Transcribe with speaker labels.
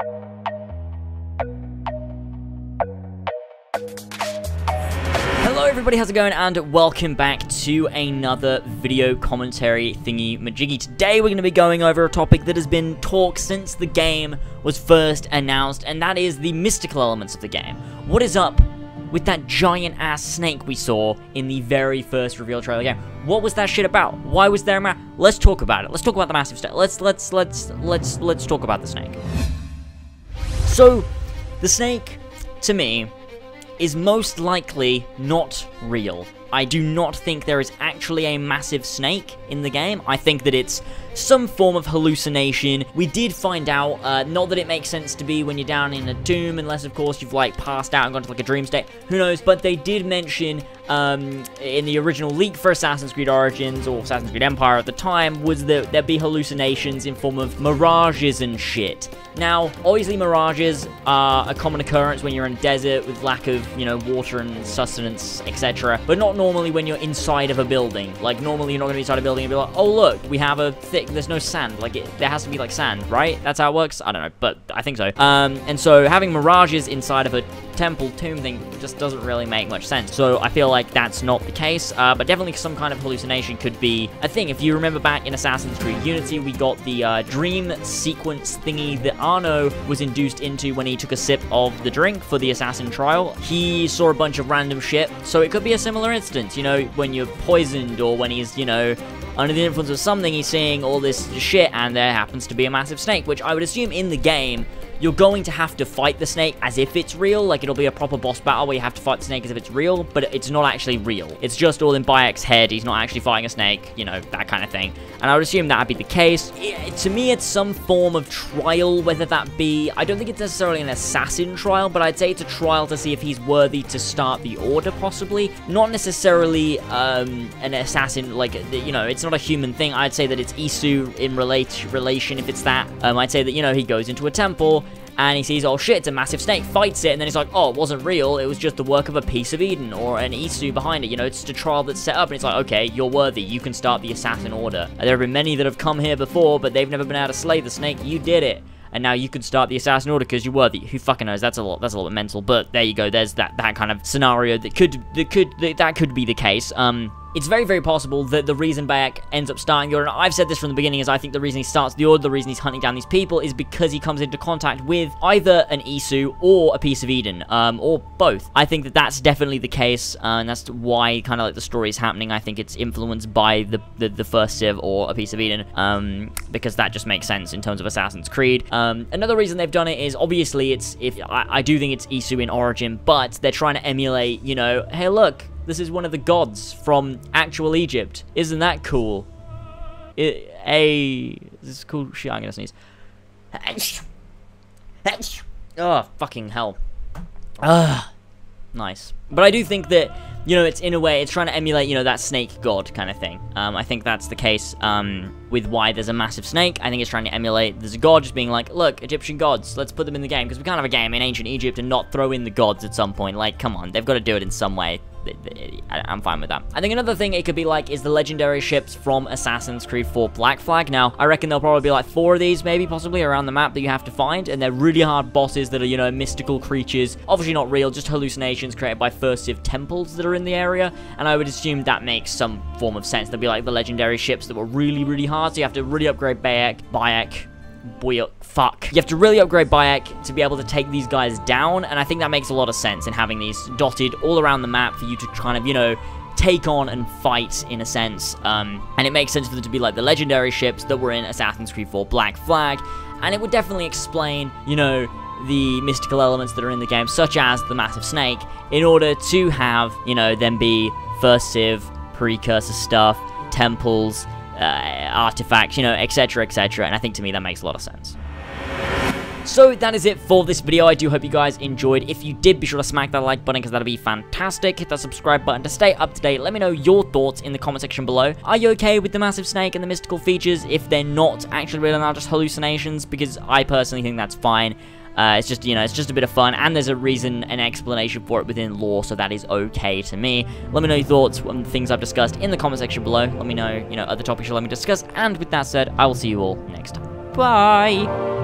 Speaker 1: Hello everybody, how's it going, and welcome back to another video commentary thingy majiggy. Today we're going to be going over a topic that has been talked since the game was first announced, and that is the mystical elements of the game. What is up with that giant ass snake we saw in the very first reveal trailer game? What was that shit about? Why was there a Let's talk about it. Let's talk about the massive snake. Let's talk about the snake. So, the snake, to me, is most likely not real. I do not think there is actually a massive snake in the game. I think that it's some form of hallucination. We did find out, not that it makes sense to be when you're down in a tomb, unless of course you've like passed out and gone to like a dream state. Who knows? But they did mention in the original leak for Assassin's Creed Origins, or Assassin's Creed Empire at the time, was that there'd be hallucinations in form of mirages and shit. Now, obviously mirages are a common occurrence when you're in a desert with lack of, you know, water and sustenance, etc. But not normally when you're inside of a building. Like, normally you're not going to be inside a building and be like, oh look, we have a there's no sand. Like, there has to be like sand, right? That's how it works? I don't know, but I think so. And so having mirages inside of a temple tomb thing just doesn't really make much sense. So I feel like that's not the case, but definitely some kind of hallucination could be a thing. If you remember back in Assassin's Creed Unity, we got the dream sequence thingy that Arno was induced into when he took a sip of the drink for the assassin trial. He saw a bunch of random shit, so it could be a similar instance, you know, when you're poisoned or when he's, you know, under the influence of something, he's seeing all this shit, and there happens to be a massive snake, which I would assume in the game, you're going to have to fight the snake as if it's real. Like, it'll be a proper boss battle where you have to fight the snake as if it's real, but it's not actually real. It's just all in Bayek's head. He's not actually fighting a snake, you know, that kind of thing. And I would assume that would be the case. To me, it's some form of trial, whether that be... I don't think it's necessarily an assassin trial, but I'd say it's a trial to see if he's worthy to start the order, possibly. Not necessarily an assassin, like, you know, it's not a human thing. I'd say that it's Isu in relation, if it's that. I'd say that, you know, he goes into a temple, and he sees, oh shit, it's a massive snake, fights it, and then he's like, oh, it wasn't real, it was just the work of a piece of Eden, or an Isu behind it, you know, it's just a trial that's set up, and it's like, okay, you're worthy, you can start the assassin order. And there have been many that have come here before, but they've never been able to slay the snake, you did it. And now you can start the assassin order because you're worthy. Who fucking knows? That's a little bit mental, but there you go. There's that kind of scenario that could be the case. It's very, very possible that the reason Bayek ends up starting the order, and I've said this from the beginning, is I think the reason he starts the order, the reason he's hunting down these people, is because he comes into contact with either an Isu or a piece of Eden, or both. I think that that's definitely the case, and that's why kind of like the story is happening. I think it's influenced by the first Civ or a piece of Eden, because that just makes sense in terms of Assassin's Creed. Another reason they've done it is, obviously, I do think it's Isu in Origin, but they're trying to emulate, you know, hey look, this is one of the gods from actual Egypt. Isn't that cool? This is cool shit. I'm gonna sneeze. Oh, fucking hell. Nice. But I do think that, you know, it's in a way, it's trying to emulate, you know, that snake god kind of thing. I think that's the case with why there's a massive snake. I think it's trying to emulate, there's a god just being like, look, Egyptian gods, let's put them in the game, because we can't have a game in ancient Egypt and not throw in the gods at some point. Like, come on, they've got to do it in some way. I'm fine with that. I think another thing it could be like is the legendary ships from Assassin's Creed 4 Black Flag. Now, I reckon there'll probably be like 4 of these, maybe, possibly, around the map that you have to find, and they're really hard bosses that are, you know, mystical creatures. Obviously not real, just hallucinations created by first Civ temples that are in the area, and I would assume that makes some form of sense. There'll be like the legendary ships that were really, really hard, so you have to really upgrade Bayek. Fuck. You have to really upgrade Bayek to be able to take these guys down, and I think that makes a lot of sense in having these dotted all around the map for you to kind of, you know, take on and fight, in a sense. And it makes sense for them to be like the legendary ships that were in Assassin's Creed 4 Black Flag, and it would definitely explain, you know, the mystical elements that are in the game, such as the massive snake, in order to have, you know, them be first Civ, precursor stuff, temples, artifacts, you know, etc, etc, and I think to me that makes a lot of sense. So that is it for this video. I do hope you guys enjoyed. If you did, be sure to smack that like button because that'd be fantastic. Hit that subscribe button to stay up to date. Let me know your thoughts in the comment section below. Are you okay with the massive snake and the mystical features if they're not actually real and are just hallucinations? Because I personally think that's fine. It's just, you know, it's just a bit of fun, and there's a reason, an explanation for it within lore, so that is okay to me. Let me know your thoughts on the things I've discussed in the comment section below. Let me know, you know, other topics you'll let me discuss, and with that said, I will see you all next time. Bye!